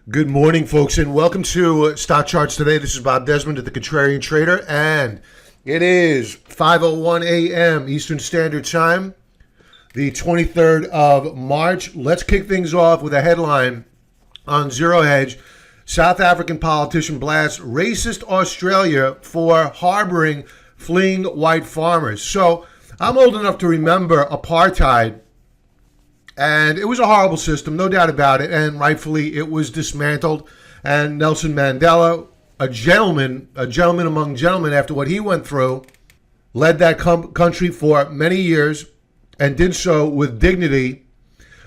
Good morning, folks, and welcome to Stock Charts Today. This is Bob Desmond at the Contrarian Trader, and it is 5:01 a.m. Eastern Standard Time, the 23rd of March. Let's kick things off with a headline on Zero Hedge. South African politician blasts racist Australia for harboring fleeing white farmers. So I'm old enough to remember apartheid. And it was a horrible system, no doubt about it, and rightfully it was dismantled. And Nelson Mandela, a gentleman among gentlemen after what he went through, led that country for many years and did so with dignity.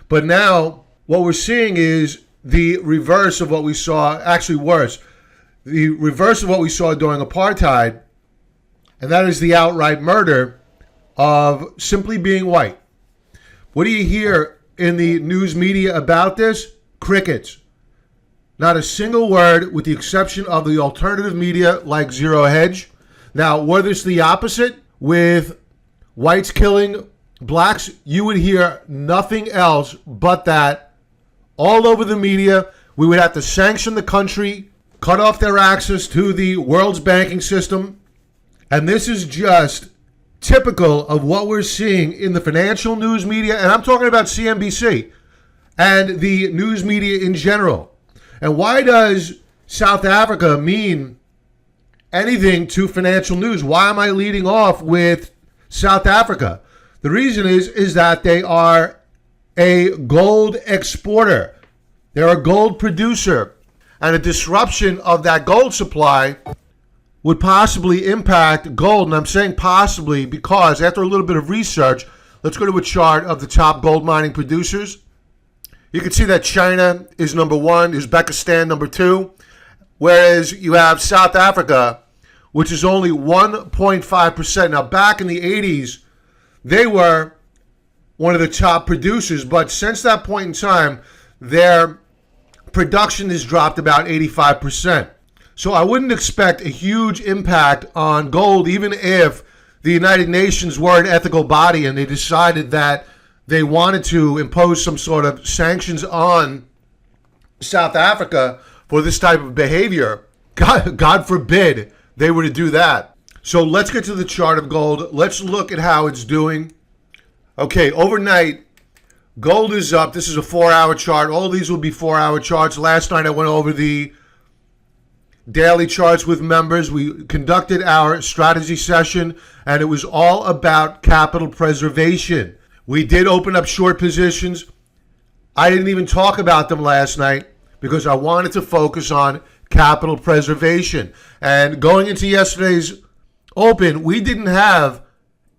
But now what we're seeing is the reverse of what we saw, actually worse, the reverse of what we saw during apartheid, and that is the outright murder of simply being white. What do you hear in the news media about this? Crickets. Not a single word, with the exception of the alternative media like Zero Hedge. Now, were this the opposite, with whites killing blacks, you would hear nothing else but that all over the media. We would have to sanction the country, cut off their access to the world's banking system. And this is just typical of what we're seeing in the financial news media, and I'm talking about CNBC and the news media in general. And why does South Africa mean anything to financial news? Why am I leading off with South Africa? The reason is that they are a gold exporter. They're a gold producer, and a disruption of that gold supply would possibly impact gold. And I'm saying possibly because after a little bit of research, let's go to a chart of the top gold mining producers. You can see that China is number one, Uzbekistan number two, whereas you have South Africa, which is only 1.5%. Now, back in the 80s, they were one of the top producers, but since that point in time, their production has dropped about 85%. So I wouldn't expect a huge impact on gold, even if the United Nations were an ethical body and they decided that they wanted to impose some sort of sanctions on South Africa for this type of behavior. God forbid they were to do that. So let's get to the chart of gold. Let's look at how it's doing. Okay, overnight, gold is up. This is a 4-hour chart. All these will be 4-hour charts. Last night I went over the daily charts with members. We conducted our strategy session, and it was all about capital preservation. We did open up short positions. I didn't even talk about them last night because I wanted to focus on capital preservation. And going into yesterday's open, we didn't have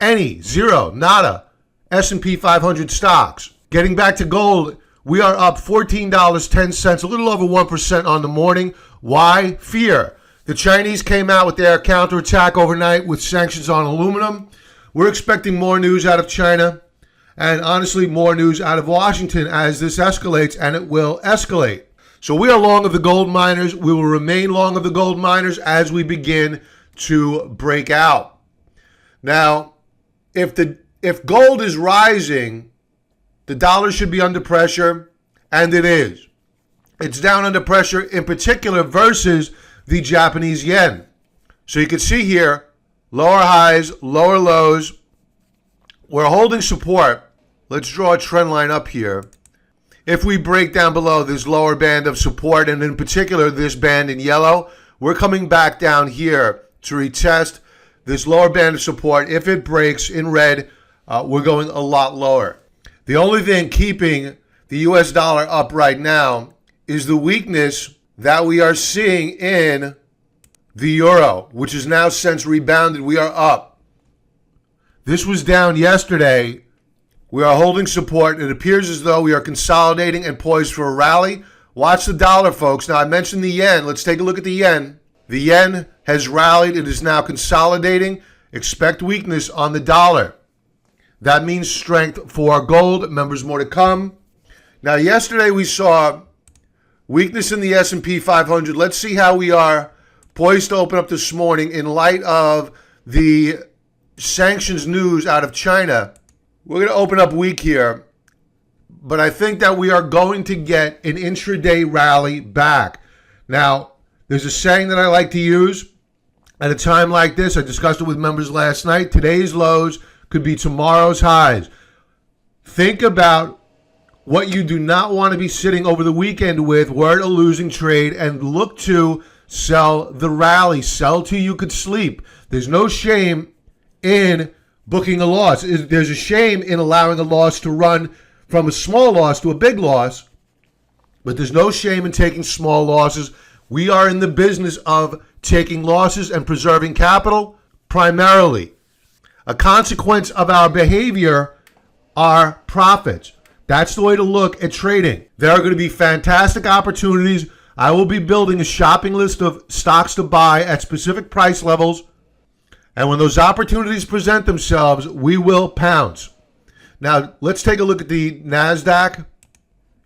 any, zero, nada, S&P 500 stocks. Getting back to gold, we are up $14.10, a little over 1% on the morning. Why? Fear. The Chinese came out with their counterattack overnight with sanctions on aluminum. We're expecting more news out of China and honestly more news out of Washington as this escalates, and it will escalate. So we are long of the gold miners. We will remain long of the gold miners as we begin to break out. Now, if gold is rising, the dollar should be under pressure, and it is. It's down under pressure, in particular versus the Japanese yen. So you can see here, lower highs, lower lows. We're holding support. Let's draw a trend line up here. If we break down below this lower band of support, and in particular this band in yellow, we're coming back down here to retest this lower band of support. If it breaks in red, we're going a lot lower. The only thing keeping the US dollar up right now is the weakness that we are seeing in the euro, which is now since rebounded. We are up. This was down yesterday. We are holding support. It appears as though we are consolidating and poised for a rally. Watch the dollar, folks. Now, I mentioned the yen. Let's take a look at the yen. The yen has rallied. It is now consolidating. Expect weakness on the dollar. That means strength for gold. Members, more to come. Now, yesterday we saw weakness in the S&P 500. Let's see how we are poised to open up this morning in light of the sanctions news out of China. We're going to open up weak here. but I think that we are going to get an intraday rally back. Now, there's a saying that I like to use at a time like this. I discussed it with members last night. Today's lows could be tomorrow's highs. Think about what you do not want to be sitting over the weekend with. We're in a losing trade, and look to sell the rally. Sell till you could sleep. There's no shame in booking a loss. There's a shame in allowing a loss to run from a small loss to a big loss, but there's no shame in taking small losses. We are in the business of taking losses and preserving capital primarily. A consequence of our behavior are profits. That's the way to look at trading. There are going to be fantastic opportunities. I will be building a shopping list of stocks to buy at specific price levels. And when those opportunities present themselves, we will pounce. Now, let's take a look at the NASDAQ.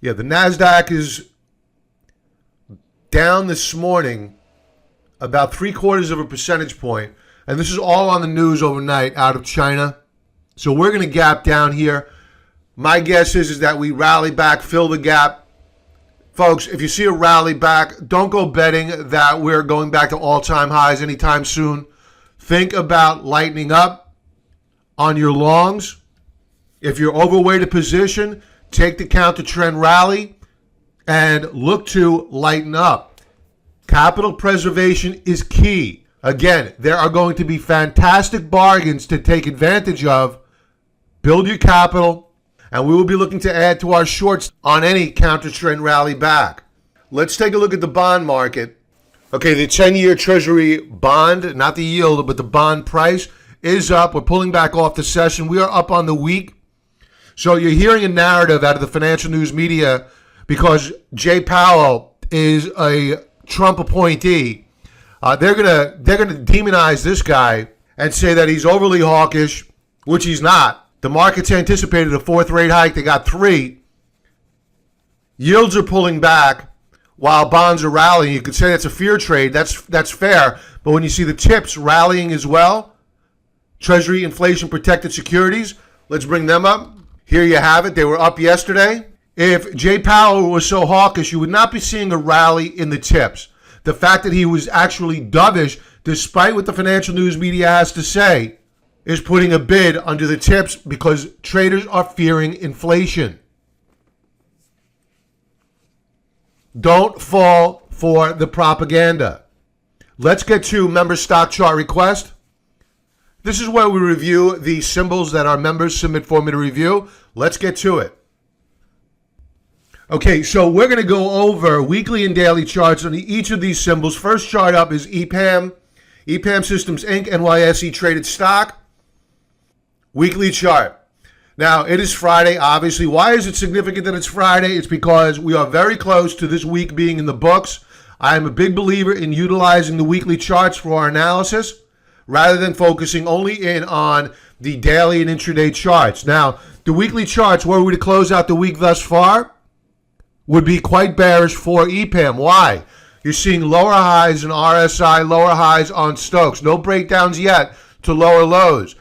Yeah, the NASDAQ is down this morning about 0.75 percentage point. And this is all on the news overnight out of China. So we're going to gap down here. My guess is that we rally back, fill the gap. Folks, if you see a rally back, don't go betting that we're going back to all-time highs anytime soon. Think about lightening up on your longs. If you're overweight a position, take the counter trend rally and look to lighten up. Capital preservation is key. Again, there are going to be fantastic bargains to take advantage of. Build your capital, and we will be looking to add to our shorts on any counter trend rally back. Let's take a look at the bond market. Okay, the 10-year Treasury bond, not the yield, but the bond price is up. We're pulling back off the session. We are up on the week. So you're hearing a narrative out of the financial news media because Jay Powell is a Trump appointee. They're gonna demonize this guy and say that he's overly hawkish, which he's not. The markets anticipated a fourth rate hike. They got 3. Yields are pulling back while bonds are rallying. You could say that's a fear trade. That's fair. But when you see the tips rallying as well, Treasury inflation protected securities, let's bring them up. Here you have it. They were up yesterday. If Jay Powell was so hawkish, you would not be seeing a rally in the tips. The fact that he was actually dovish, despite what the financial news media has to say, is putting a bid under the tips because traders are fearing inflation. Don't fall for the propaganda. Let's get to member stock chart request. This is where we review the symbols that our members submit for me to review. Let's get to it. Okay, so we're going to go over weekly and daily charts on each of these symbols. First chart up is EPAM. EPAM Systems Inc. NYSE traded stock. Weekly chart. Now, it is Friday, obviously. Why is it significant that it's Friday? It's because we are very close to this week being in the books. I am a big believer in utilizing the weekly charts for our analysis rather than focusing only in on the daily and intraday charts. Now, the weekly charts, were we to close out the week thus far, would be quite bearish for EPAM. Why? You're seeing lower highs in RSI, lower highs on Stokes. No breakdowns yet to lower lows.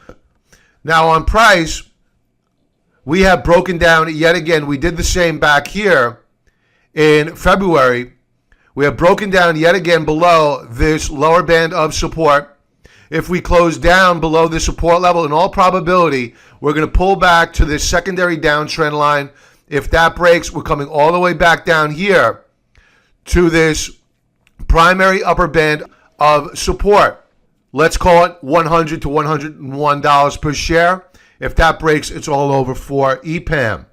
Now, on price, we have broken down yet again. We did the same back here in February. We have broken down yet again below this lower band of support. If we close down below the support level, in all probability, we're going to pull back to this secondary downtrend line. If that breaks, we're coming all the way back down here to this primary upper band of support. Let's call it $100 to $101 per share. If that breaks, it's all over for EPAM.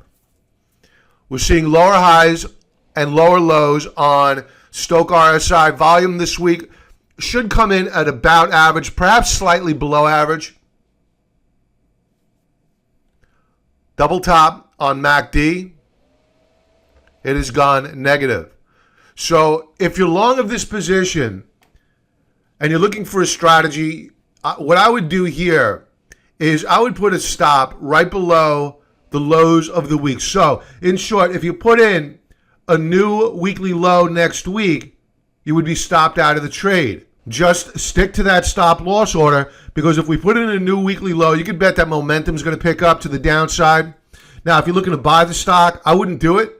We're seeing lower highs and lower lows on Stoke RSI. Volume this week should come in at about average, perhaps slightly below average. Double top on MACD. It has gone negative. So if you're long of this position and you're looking for a strategy, what I would do here is I would put a stop right below the lows of the week. So in short, if you put in a new weekly low next week, you would be stopped out of the trade. Just stick to that stop loss order, because if we put in a new weekly low, you can bet that momentum is going to pick up to the downside. Now, if you're looking to buy the stock, I wouldn't do it.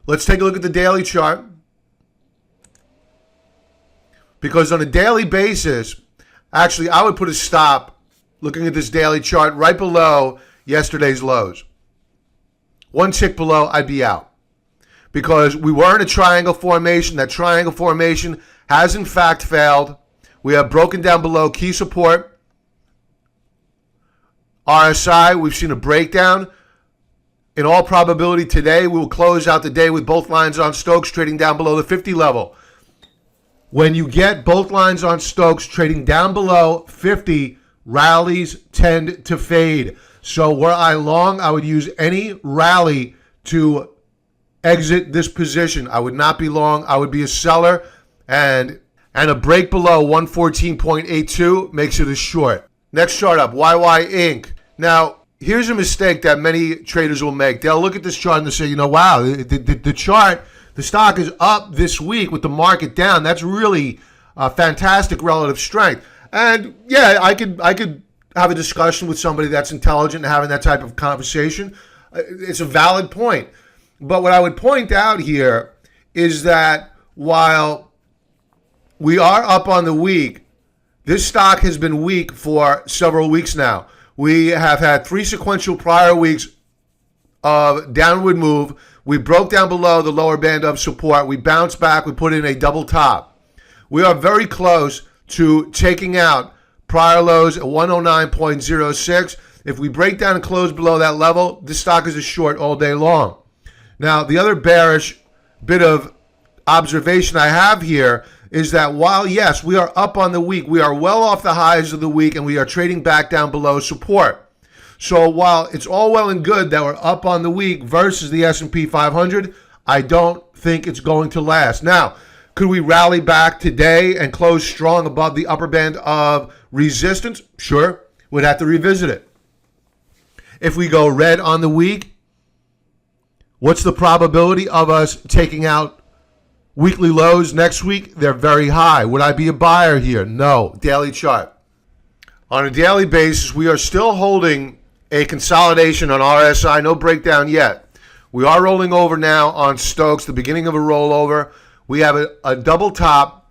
Let's take a look at the daily chart. Because on a daily basis, actually, I would put a stop looking at this daily chart right below yesterday's lows. One tick below, I'd be out. Because we were in a triangle formation. That triangle formation has in fact failed. We have broken down below key support. RSI, we've seen a breakdown. In all probability today, we will close out the day with both lines on Stokes trading down below the 50 level. When you get both lines on Stokes trading down below 50, rallies tend to fade. So were I long, I would use any rally to exit this position. I would not be long. I would be a seller. And a break below 114.82 makes it a short. Next chart up, YY Inc. Now, here's a mistake that many traders will make. They'll look at this chart and they'll say, wow, the chart, the stock is up this week with the market down. That's really fantastic relative strength. And yeah, I could have a discussion with somebody that's intelligent and having that type of conversation. It's a valid point. But what I would point out here is that while we are up on the week, this stock has been weak for several weeks now. We have had 3 sequential prior weeks of downward move. We broke down below the lower band of support. We bounced back. We put in a double top. We are very close to taking out prior lows at 109.06. If we break down and close below that level, this stock is a short all day long. Now, the other bearish bit of observation I have here is that while, yes, we are up on the week, we are well off the highs of the week, and we are trading back down below support. So while it's all well and good that we're up on the week versus the S&P 500, I don't think it's going to last. Now, could we rally back today and close strong above the upper band of resistance? Sure, we'd have to revisit it. If we go red on the week, what's the probability of us taking out weekly lows next week? They're very high. Would I be a buyer here? No. Daily chart. On a daily basis, we are still holding a consolidation on RSI. No breakdown yet. We are rolling over now on Stokes, the beginning of a rollover. We have a double top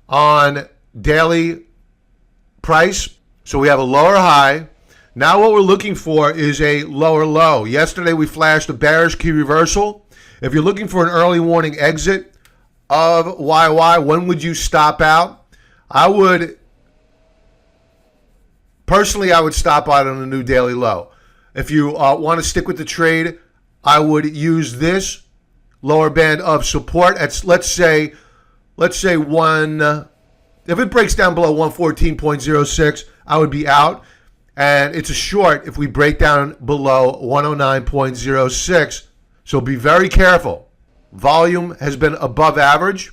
on daily price. So we have a lower high. Now what we're looking for is a lower low. Yesterday we flashed a bearish key reversal. If you're looking for an early warning exit of YY, when would you stop out? I would stop out on a new daily low. If you want to stick with the trade, I would use this lower band of support at, let's say if it breaks down below 114.06, I would be out. And it's a short if we break down below 109.06. So be very careful. Volume has been above average.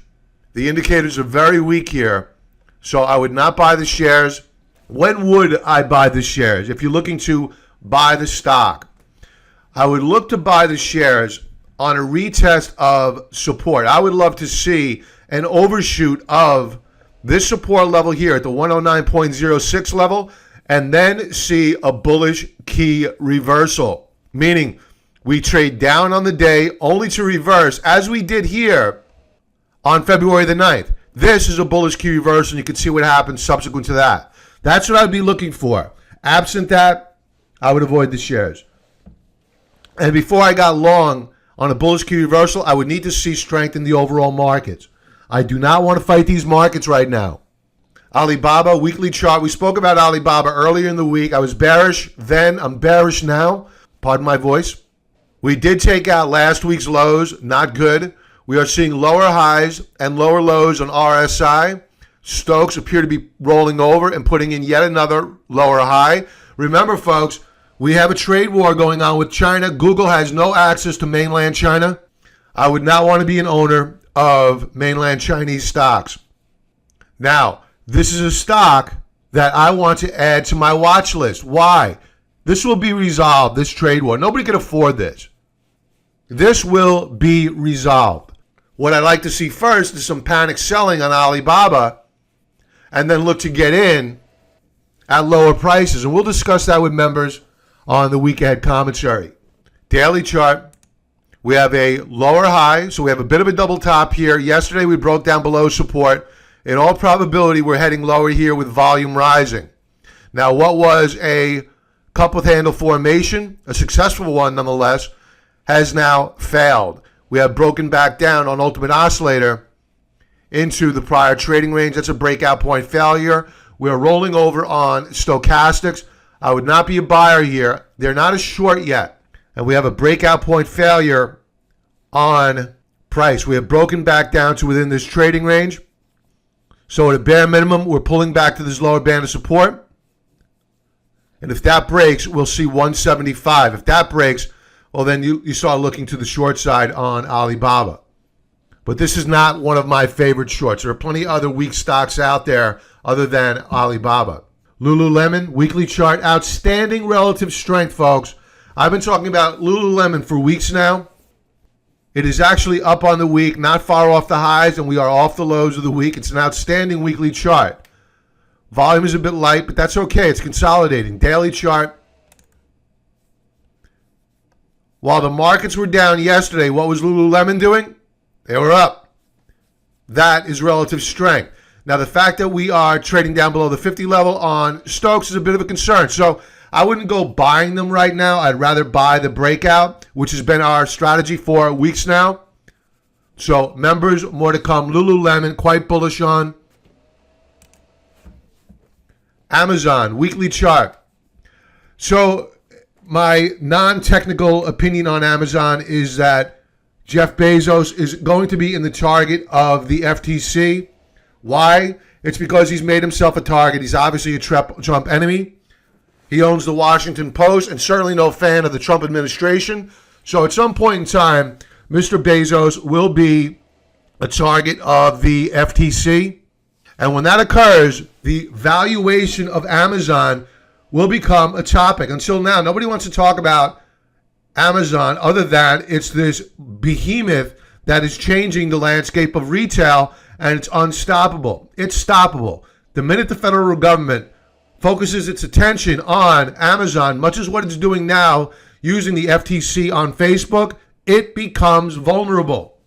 The indicators are very weak here. So I would not buy the shares. When would I buy the shares? If you're looking to buy the stock, I would look to buy the shares on a retest of support. I would love to see an overshoot of this support level here at the 109.06 level, and then see a bullish key reversal, meaning we trade down on the day only to reverse, as we did here on February the 9th. This is a bullish key reversal, and you can see what happens subsequent to that. That's what I'd be looking for. Absent that, I would avoid the shares. And before I got long on a bullish key reversal, I would need to see strength in the overall markets. I do not want to fight these markets right now. Alibaba, weekly chart. We spoke about Alibaba earlier in the week. I was bearish then. I'm bearish now. Pardon my voice. We did take out last week's lows. Not good. We are seeing lower highs and lower lows on RSI. Stokes appear to be rolling over and putting in yet another lower high. Remember, folks, we have a trade war going on with China. Google has no access to mainland China. I would not want to be an owner of mainland Chinese stocks. Now, this is a stock that I want to add to my watch list. Why? This will be resolved, this trade war. Nobody can afford this. This will be resolved. What I'd like to see first is some panic selling on Alibaba and then look to get in at lower prices. And we'll discuss that with members on the week ahead commentary. Daily chart. We have a lower high, so we have a bit of a double top here. Yesterday we broke down below support. In all probability, we're heading lower here with volume rising. Now, what was a cup with handle formation, a successful one nonetheless, has now failed. We have broken back down on Ultimate Oscillator into the prior trading range. That's a breakout point failure. We're rolling over on stochastics. I would not be a buyer here. They're not a short yet. And we have a breakout point failure on price. We have broken back down to within this trading range. So at a bare minimum, we're pulling back to this lower band of support. And if that breaks, we'll see 175. If that breaks, well, then you start looking to the short side on Alibaba. But this is not one of my favorite shorts. There are plenty of other weak stocks out there other than Alibaba. Lululemon, weekly chart, outstanding relative strength, folks. I've been talking about Lululemon for weeks now. It is actually up on the week, not far off the highs, and we are off the lows of the week. It's an outstanding weekly chart. Volume is a bit light, but that's okay. It's consolidating. Daily chart. While the markets were down yesterday, what was Lululemon doing? They were up. That is relative strength. Now, the fact that we are trading down below the 50 level on Stokes is a bit of a concern. So I wouldn't go buying them right now. I'd rather buy the breakout, which has been our strategy for weeks now. So members, more to come. Lululemon, quite bullish on. Amazon, weekly chart. So my non-technical opinion on Amazon is that Jeff Bezos is going to be in the target of the FTC. Why? It's because he's made himself a target. He's obviously a Trump enemy. He owns the Washington Post and certainly no fan of the Trump administration. So at some point in time, Mr. Bezos will be a target of the FTC. And when that occurs, the valuation of Amazon will become a topic. Until now, nobody wants to talk about Amazon other than it's this behemoth that is changing the landscape of retail, and it's unstoppable. It's stoppable. The minute the federal government focuses its attention on Amazon, much as what it's doing now using the FTC on Facebook, it becomes vulnerable.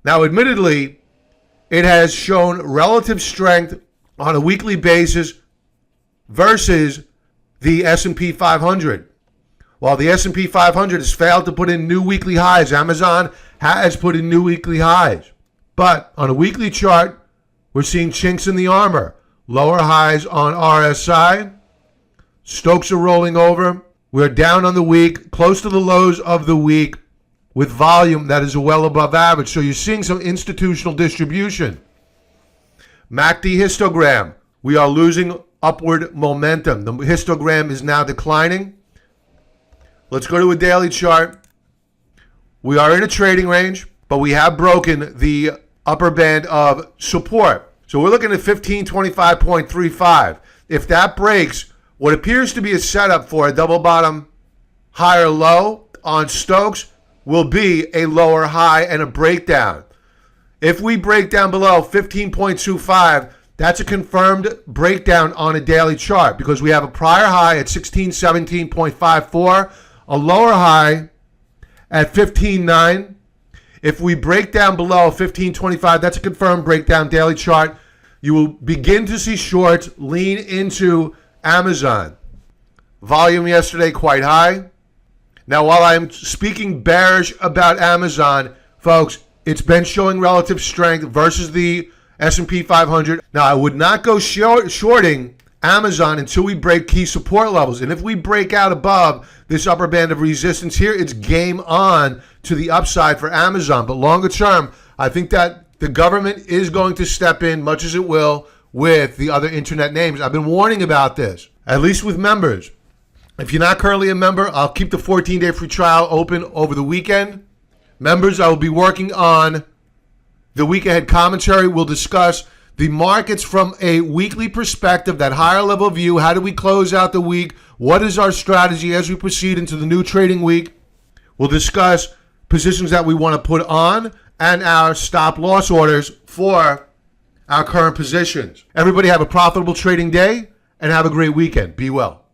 Now, admittedly, it has shown relative strength on a weekly basis versus the S&P 500. While the S&P 500 has failed to put in new weekly highs, Amazon has put in new weekly highs. But on a weekly chart, we're seeing chinks in the armor. Lower highs on RSI. Stokes are rolling over. We're down on the week, close to the lows of the week, with volume that is well above average. So you're seeing some institutional distribution. MACD histogram. We are losing upward momentum. The histogram is now declining. Let's go to a daily chart. We are in a trading range, but we have broken the upper band of support. So we're looking at 1525.35. If that breaks, what appears to be a setup for a double bottom higher low on Stokes will be a lower high and a breakdown. If we break down below 15.25, that's a confirmed breakdown on a daily chart because we have a prior high at 1617.54, a lower high at 15.9. If we break down below 15.25, that's a confirmed breakdown daily chart. You will begin to see shorts lean into Amazon. Volume yesterday quite high. Now, while I'm speaking bearish about Amazon, folks, it's been showing relative strength versus the S&P 500. Now, I would not go shorting Amazon until we break key support levels. And if we break out above this upper band of resistance here, it's game on to the upside for Amazon. But longer term, I think that the government is going to step in, much as it will with the other internet names. I've been warning about this, at least with members. If you're not currently a member, I'll keep the 14-day free trial open over the weekend. Members, I will be working on the week ahead commentary. We'll discuss the markets from a weekly perspective, that higher level view. How do we close out the week? What is our strategy as we proceed into the new trading week? We'll discuss positions that we want to put on and our stop loss orders for our current positions. Everybody have a profitable trading day and have a great weekend. Be well.